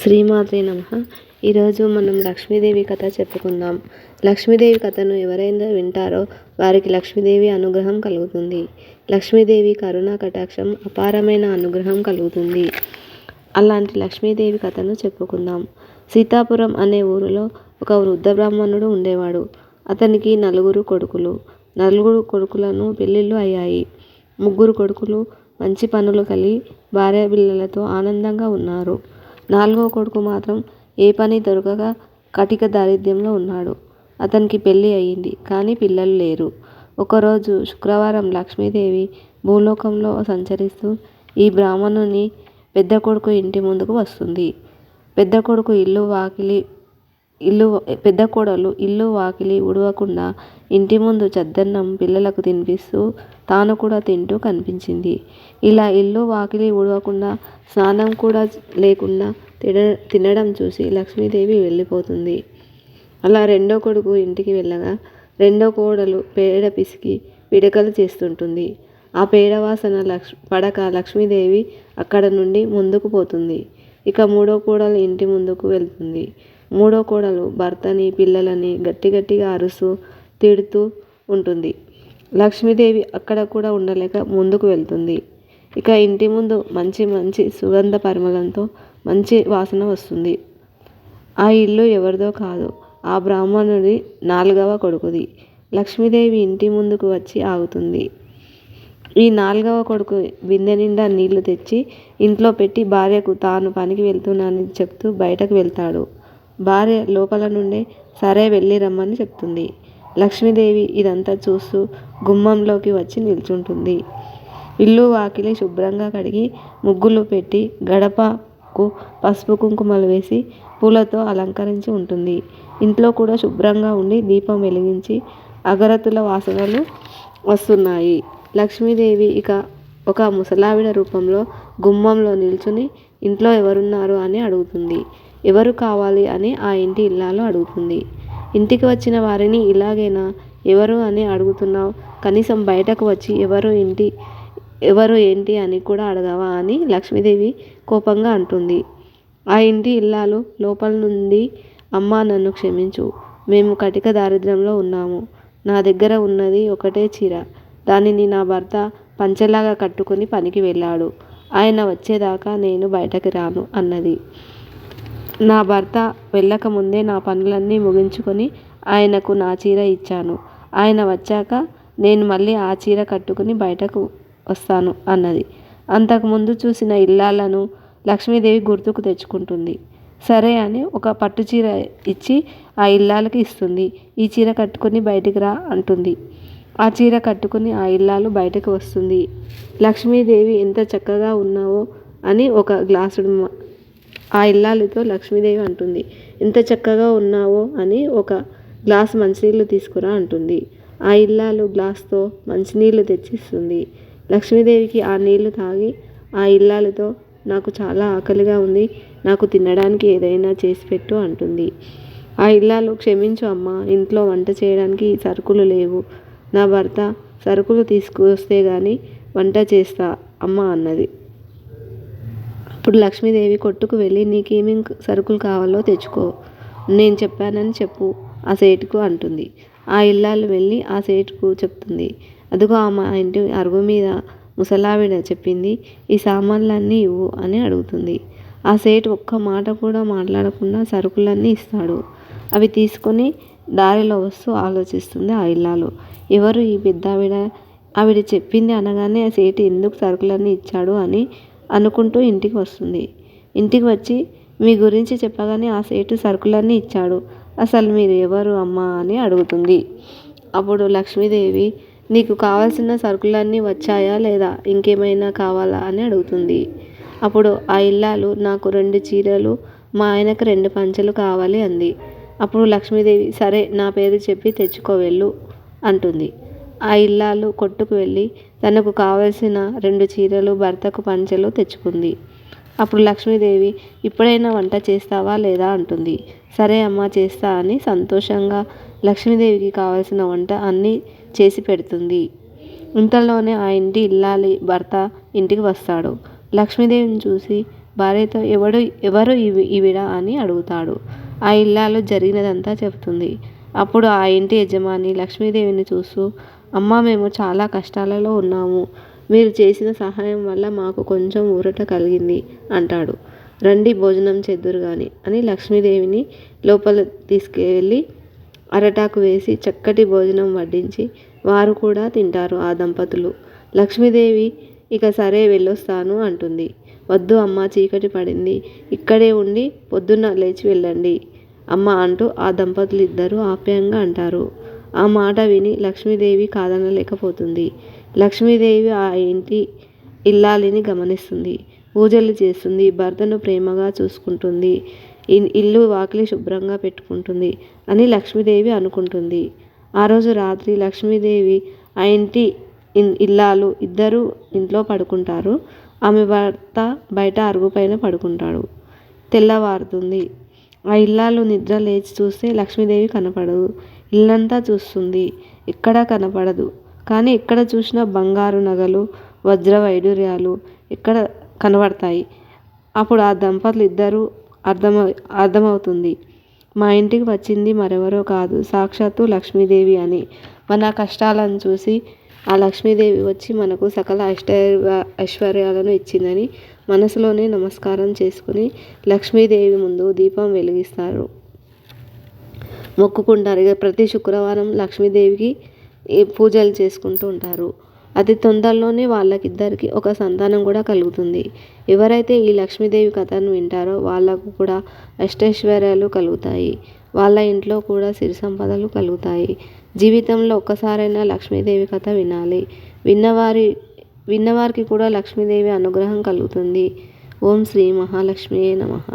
శ్రీమాత్రే నమః. ఈరోజు మనం లక్ష్మీదేవి కథ చెప్పుకుందాం. లక్ష్మీదేవి కథను ఎవరైనా వింటారో వారికి లక్ష్మీదేవి అనుగ్రహం కలుగుతుంది. లక్ష్మీదేవి కరుణా కటాక్షం అపారమైన అనుగ్రహం కలుగుతుంది. అలాంటి లక్ష్మీదేవి కథను చెప్పుకుందాం. సీతాపురం అనే ఊరిలో ఒక వృద్ధ బ్రాహ్మణుడు ఉండేవాడు. అతనికి నలుగురు కొడుకులను పెళ్ళిళ్ళు అయ్యాయి. ముగ్గురు కొడుకులు మంచి పనులు కలిగి భార్య పిల్లలతో ఆనందంగా ఉన్నారు. నాలుగో కొడుకు మాత్రం ఏ పని దొరకక కటిక దారిద్ర్యంలో ఉన్నాడు. అతనికి పెళ్ళి అయ్యింది, కానీ పిల్లలు లేరు. ఒకరోజు శుక్రవారం లక్ష్మీదేవి భూలోకంలో సంచరిస్తూ ఈ బ్రాహ్మణుని పెద్ద కొడుకు ఇంటి ముందుకు వస్తుంది. పెద్ద కోడలు ఇల్లు వాకిలి ఉడవకుండా ఇంటి ముందు చద్దన్నం పిల్లలకు తినిపిస్తూ తాను కూడా తింటూ కనిపించింది. ఇలా ఇల్లు వాకిలి ఉడవకుండా స్నానం కూడా లేకుండా తినడం చూసి లక్ష్మీదేవి వెళ్ళిపోతుంది. అలా రెండో కొడుకు ఇంటికి వెళ్ళగా రెండో కోడలు పేడ పిసికి పిడకలు చేస్తుంటుంది. ఆ పేడ వాసన పడక లక్ష్మీదేవి అక్కడ నుండి ముందుకు పోతుంది. ఇక మూడో కోడలు ఇంటి ముందుకు వెళ్తుంది. మూడో కోడలు భర్తని పిల్లలని గట్టిగా అరుస్తూ తిడుతూ ఉంటుంది. లక్ష్మీదేవి అక్కడ కూడా ఉండలేక ముందుకు వెళ్తుంది. ఇక ఇంటి ముందు మంచి సుగంధ పరిమళంతో మంచి వాసన వస్తుంది. ఆ ఇల్లు ఎవరిదో కాదు, ఆ బ్రాహ్మణుడి నాలుగవ కొడుకుది. లక్ష్మీదేవి ఇంటి ముందుకు వచ్చి ఆగుతుంది. ఈ నాలుగవ కొడుకు బిందె నిండా నీళ్లు తెచ్చి ఇంట్లో పెట్టి భార్యకు తాను పనికి వెళ్తున్నానని చెప్తూ బయటకు వెళ్తాడు. భార్య లోపల నుండే సరే వెళ్ళి రమ్మని చెప్తుంది. లక్ష్మీదేవి ఇదంతా చూస్తూ గుమ్మంలోకి వచ్చి నిల్చుంటుంది. ఇల్లు వాకిలి శుభ్రంగా కడిగి ముగ్గులు పెట్టి గడపకు పసుపు కుంకుమలు వేసి పూలతో అలంకరించి ఉంటుంది. ఇంట్లో కూడా శుభ్రంగా ఉండి దీపం వెలిగించి అగరత్తుల వాసనలు వస్తున్నాయి. లక్ష్మీదేవి ఇక ఒక ముసలావిడ రూపంలో గుమ్మంలో నిల్చుని ఇంట్లో ఎవరున్నారు అని అడుగుతుంది. ఎవరు కావాలి అని ఆ ఇంటి ఇల్లాలు అడుగుతుంది. ఇంటికి వచ్చిన వారిని ఇలాగేనా ఎవరు అని అడుగుతున్నావు, కనీసం బయటకు వచ్చి ఎవరు ఏంటి అని కూడా అడగవా అని లక్ష్మీదేవి కోపంగా అంటుంది. ఆ ఇంటి ఇల్లాలు లోపల నుండి అమ్మా, నన్ను క్షమించు, మేము కటిక దారిద్ర్యంలో ఉన్నాము. నా దగ్గర ఉన్నది ఒకటే చీర, దానిని నా భర్త పంచెలాగా కట్టుకుని పనికి వెళ్ళాడు. ఆయన వచ్చేదాకా నేను బయటకి రాను అన్నది. నా భర్త వెళ్ళక ముందే నా పనులన్నీ ముగించుకొని ఆయనకు నా చీర ఇచ్చాను. ఆయన వచ్చాక నేను మళ్ళీ ఆ చీర కట్టుకుని బయటకు వస్తాను అన్నది. అంతకుముందు చూసిన ఇల్లాలను లక్ష్మీదేవి గుర్తుకు తెచ్చుకుంటుంది. సరే అని ఒక పట్టు చీర ఇచ్చి ఆ ఇల్లాలకి ఇస్తుంది. ఈ చీర కట్టుకుని బయటికి రా అంటుంది. ఆ చీర కట్టుకుని ఆ ఇల్లాలు బయటకు వస్తుంది. లక్ష్మీదేవి ఎంత చక్కగా ఉన్నావో అని ఒక గ్లాసుడు ఆ ఇల్లాలితో లక్ష్మీదేవి అంటుంది. ఎంత చక్కగా ఉన్నావో అని ఒక గ్లాస్ మంచినీళ్ళు తీసుకురా అంటుంది. ఆ ఇల్లాలు గ్లాస్తో మంచినీళ్ళు తెచ్చిస్తుంది. లక్ష్మీదేవికి ఆ నీళ్లు తాగి ఆ ఇల్లాలతో నాకు చాలా ఆకలిగా ఉంది, నాకు తినడానికి ఏదైనా చేసి పెట్టు అంటుంది. ఆ ఇల్లాలు క్షమించు అమ్మా, ఇంట్లో వంట చేయడానికి సరుకులు లేవు. నా భర్త సరుకులు తీసుకువస్తే గాని వంట చేస్తా అమ్మా అన్నది. అప్పుడు లక్ష్మీదేవి కొట్టుకు వెళ్ళి నీకేమేం సరుకులు కావాలో తెచ్చుకో, నేను చెప్పానని చెప్పు ఆ సేటుకు అంటుంది. ఆ ఇల్లాలు వెళ్ళి ఆ సేటుకు చెప్తుంది. అదిగో మా ఇంటి అరుగు మీద ముసలావిడ చెప్పింది, ఈ సామాన్లన్నీ ఇవ్వు అని అడుగుతుంది. ఆ సేటు ఒక్క మాట కూడా మాట్లాడకుండా సరుకులన్నీ ఇస్తాడు. అవి తీసుకొని దారిలో వస్తూ ఆలోచిస్తుంది ఆ ఇల్లాలు. ఎవరు ఈ పెద్దావిడ, ఆవిడ చెప్పింది అనగానే ఆ సేటు ఎందుకు సరుకులన్నీ ఇచ్చాడు అని అనుకుంటూ ఇంటికి వస్తుంది. ఇంటికి వచ్చి మీ గురించి చెప్పగానే ఆ సేటు సరుకులన్నీ ఇచ్చాడు, అసలు మీరు ఎవరు అమ్మా అని అడుగుతుంది. అప్పుడు లక్ష్మీదేవి నీకు కావాల్సిన సరుకులన్నీ వచ్చాయా లేదా, ఇంకేమైనా కావాలా అని అడుగుతుంది. అప్పుడు ఆ ఇల్లాలు నాకు 2 చీరలు, మా ఆయనకు 2 పంచెలు కావాలి అంది. అప్పుడు లక్ష్మీదేవి సరే నా పేరు చెప్పి తెచ్చుకో వెళ్ళు అంటుంది. ఆ ఇల్లాలు కొట్టుకు వెళ్ళి తనకు కావలసిన 2 చీరలు, భర్తకు పంచెలు తెచ్చుకుంది. అప్పుడు లక్ష్మీదేవి ఇప్పుడైనా వంట చేస్తావా లేదా అంటుంది. సరే అమ్మా చేస్తా అని సంతోషంగా లక్ష్మీదేవికి కావలసిన వంట అన్నీ చేసి పెడుతుంది. ఇంతలోనే ఆ ఇంటి ఇల్లాలి భర్త ఇంటికి వస్తాడు. లక్ష్మీదేవిని చూసి భార్యతో ఎవరు ఈవిడ అని అడుగుతాడు. ఆ ఇల్లాలు జరిగినదంతా చెబుతుంది. అప్పుడు ఆ ఇంటి యజమాని లక్ష్మీదేవిని చూస్తూ, అమ్మా, మేము చాలా కష్టాలలో ఉన్నాము. మీరు చేసిన సహాయం వల్ల మాకు కొంచెం ఊరట కలిగింది అంటాడు. రండి, భోజనం చేద్దురు గాని అని లక్ష్మీదేవిని లోపల తీసుకువెళ్ళి అరటాకు వేసి చక్కటి భోజనం వడ్డించి వారు కూడా తింటారు ఆ దంపతులు. లక్ష్మీదేవి ఇక సరే వెళ్ళొస్తాను అంటుంది. వద్దు అమ్మ, చీకటి పడింది, ఇక్కడే ఉండి పొద్దున్న లేచి వెళ్ళండి అమ్మ అంటూ ఆ దంపతులు ఇద్దరూ ఆప్యాయంగా అంటారు. ఆ మాట విని లక్ష్మీదేవి కాదనలేకపోతుంది. లక్ష్మీదేవి ఆ ఇంటి ఇల్లాలిని గమనిస్తుంది, పూజలు చేస్తుంది, భర్తను ప్రేమగా చూసుకుంటుంది, ఇల్లు వాకిలి శుభ్రంగా పెట్టుకుంటుంది అని లక్ష్మీదేవి అనుకుంటుంది. ఆ రోజు రాత్రి లక్ష్మీదేవి ఆ ఇంటి ఇల్లాలు ఇద్దరు ఇంట్లో పడుకుంటారు. ఆమె భర్త బయట అరుగుపైన పడుకుంటాడు. తెల్లవారుతుంది. ఆ ఇల్లాలు నిద్ర లేచి చూస్తే లక్ష్మీదేవి కనపడదు. ఇల్లంతా చూస్తుంది, ఎక్కడా కనపడదు. కానీ ఎక్కడ చూసినా బంగారు నగలు, వజ్ర వైడూర్యాలు ఎక్కడ కనబడతాయి. అప్పుడు ఆ దంపతులు ఇద్దరు అర్థమవుతుంది, మా ఇంటికి వచ్చింది మరెవరో కాదు, సాక్షాత్తు లక్ష్మీదేవి అని. మన కష్టాలను చూసి ఆ లక్ష్మీదేవి వచ్చి మనకు సకల ఐశ్వర్యాలను ఇచ్చిందని మనసులోనే నమస్కారం చేసుకుని లక్ష్మీదేవి ముందు దీపం వెలిగిస్తారు, మొక్కుకుంటారు. ఇక ప్రతి శుక్రవారం లక్ష్మీదేవికి పూజలు చేసుకుంటూ ఉంటారు. అతి తొందరలోనే వాళ్ళకిద్దరికి ఒక సంతానం కూడా కలుగుతుంది. ఎవరైతే ఈ లక్ష్మీదేవి కథను వింటారో వాళ్ళకు కూడా అష్టైశ్వర్యాలు కలుగుతాయి. వాళ్ళ ఇంట్లో కూడా సిరి సంపదలు కలుగుతాయి. జీవితంలో ఒక్కసారైనా లక్ష్మీదేవి కథ వినాలి. విన్నవారికి కూడా లక్ష్మీదేవి అనుగ్రహం కలుగుతుంది. ఓం శ్రీ మహాలక్ష్మియే నమః.